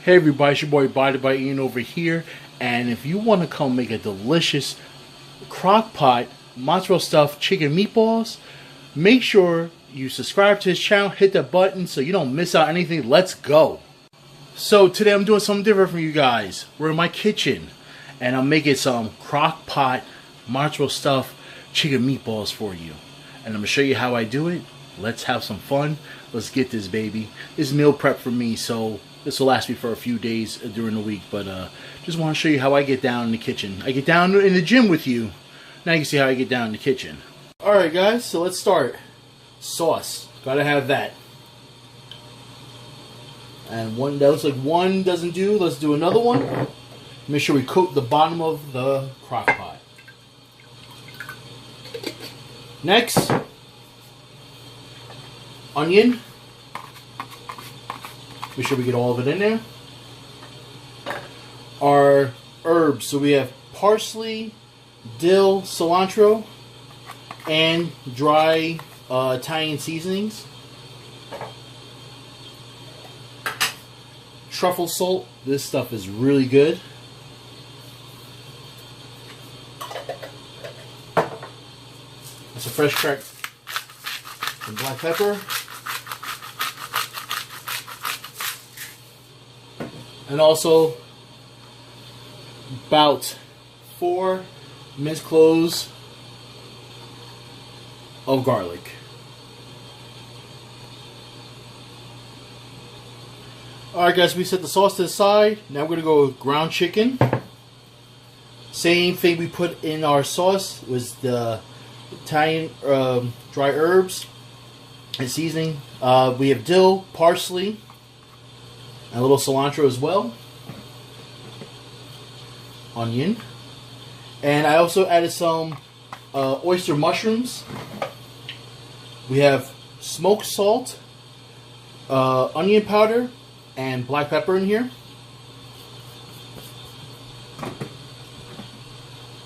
Hey everybody, it's your boy Body by Ian over here, and if you want to come make a delicious crock pot mozzarella stuffed chicken meatballs, make sure you subscribe to his channel, hit that button so you don't miss out anything. Let's go. So today I'm doing something different for you guys. We're in my kitchen and I'm making some crock pot mozzarella stuffed chicken meatballs for you, and I'm going to show you how I do it. Let's have some fun. Let's get this baby. This is meal prep for me, so this will last me for a few days during the week, but just want to show you how I get down in the kitchen. I get down in the gym with you. Now you can see how I get down in the kitchen. Alright guys, so let's start. Sauce. Gotta have that. And one that looks like one doesn't do. Let's do another one. Make sure we coat the bottom of the crock pot. Next, onion. Make sure we get all of it in there. Our herbs, so we have parsley, dill, cilantro, and dry Italian seasonings. Truffle salt. This stuff is really good. That's a fresh cracked black pepper. And also about 4 minced cloves of garlic. Alright guys, we set the sauce to the side. Now we're going to go with ground chicken. Same thing we put in our sauce was the Italian dry herbs and seasoning. We have dill, parsley, and a little cilantro as well. Onion. And I also added some oyster mushrooms. We have smoked salt, onion powder, and black pepper in here.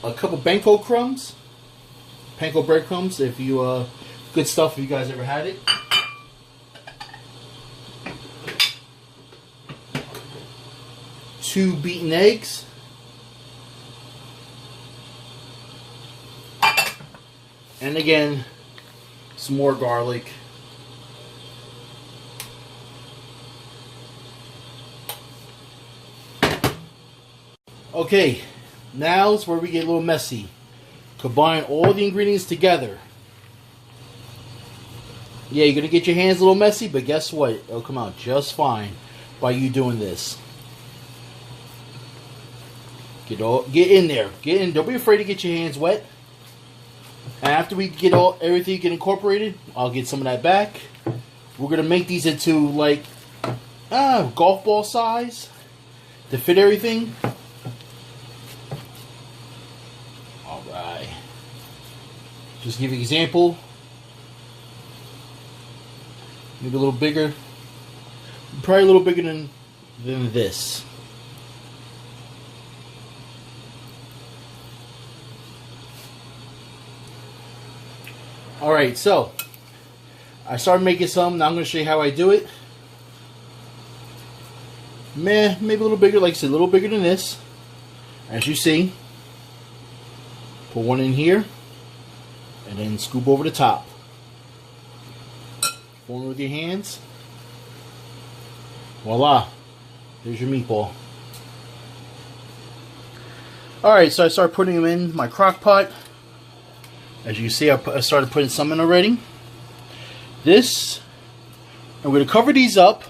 A couple panko crumbs. Panko breadcrumbs, if you good stuff if you guys ever had it. 2 beaten eggs. And again, some more garlic. Okay, now is where we get a little messy. Combine all the ingredients together. Yeah, you're going to get your hands a little messy, but guess what? It'll come out just fine by you doing this. Get in there. Get in. Don't be afraid to get your hands wet. And after we get everything get incorporated, I'll get some of that back. We're gonna make these into like golf ball size to fit everything. All right. Just give you an example. Maybe a little bigger. Probably a little bigger than this. Alright, so I started making some. Now I'm going to show you how I do it. Maybe a little bigger, like I said, a little bigger than this. As you see, put one in here and then scoop over the top. Form it with your hands. Voila, there's your meatball. Alright, so I started putting them in my crock pot. As you see, I started putting some in already. This, I'm going to cover these up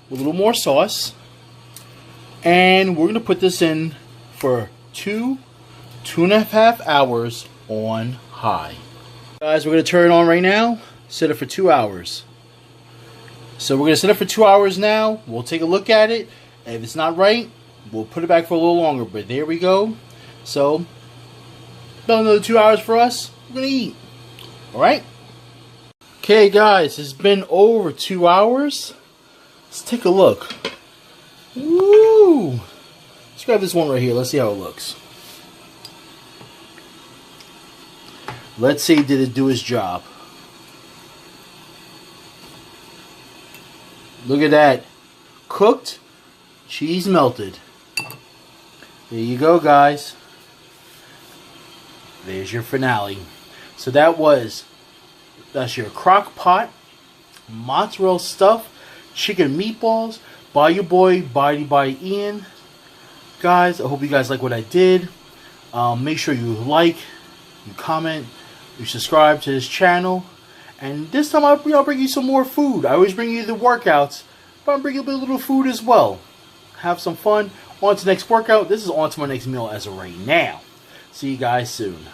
with a little more sauce. And we're going to put this in for 2.5 hours on high. Guys, we're going to turn it on right now. Set it for 2 hours. So we're going to set it for 2 hours now. We'll take a look at it. And if it's not right, we'll put it back for a little longer. But there we go. So, about another 2 hours for us. We're going to eat. Alright? Okay guys, it's been over 2 hours. Let's take a look. Woo! Let's grab this one right here. Let's see how it looks. Let's see, did it do its job? Look at that. Cooked cheese melted. There you go, guys. There's your finale. So that's your crock pot mozzarella stuffed chicken meatballs by your boy by Ian. Guys, I hope you guys like what I did. Make sure you like, you comment, you subscribe to this channel. And this time I'll bring you some more food. I always bring you the workouts, but I'll bring you a little food as well. Have some fun. On to the next workout. This is on to my next meal as of right now. See you guys soon.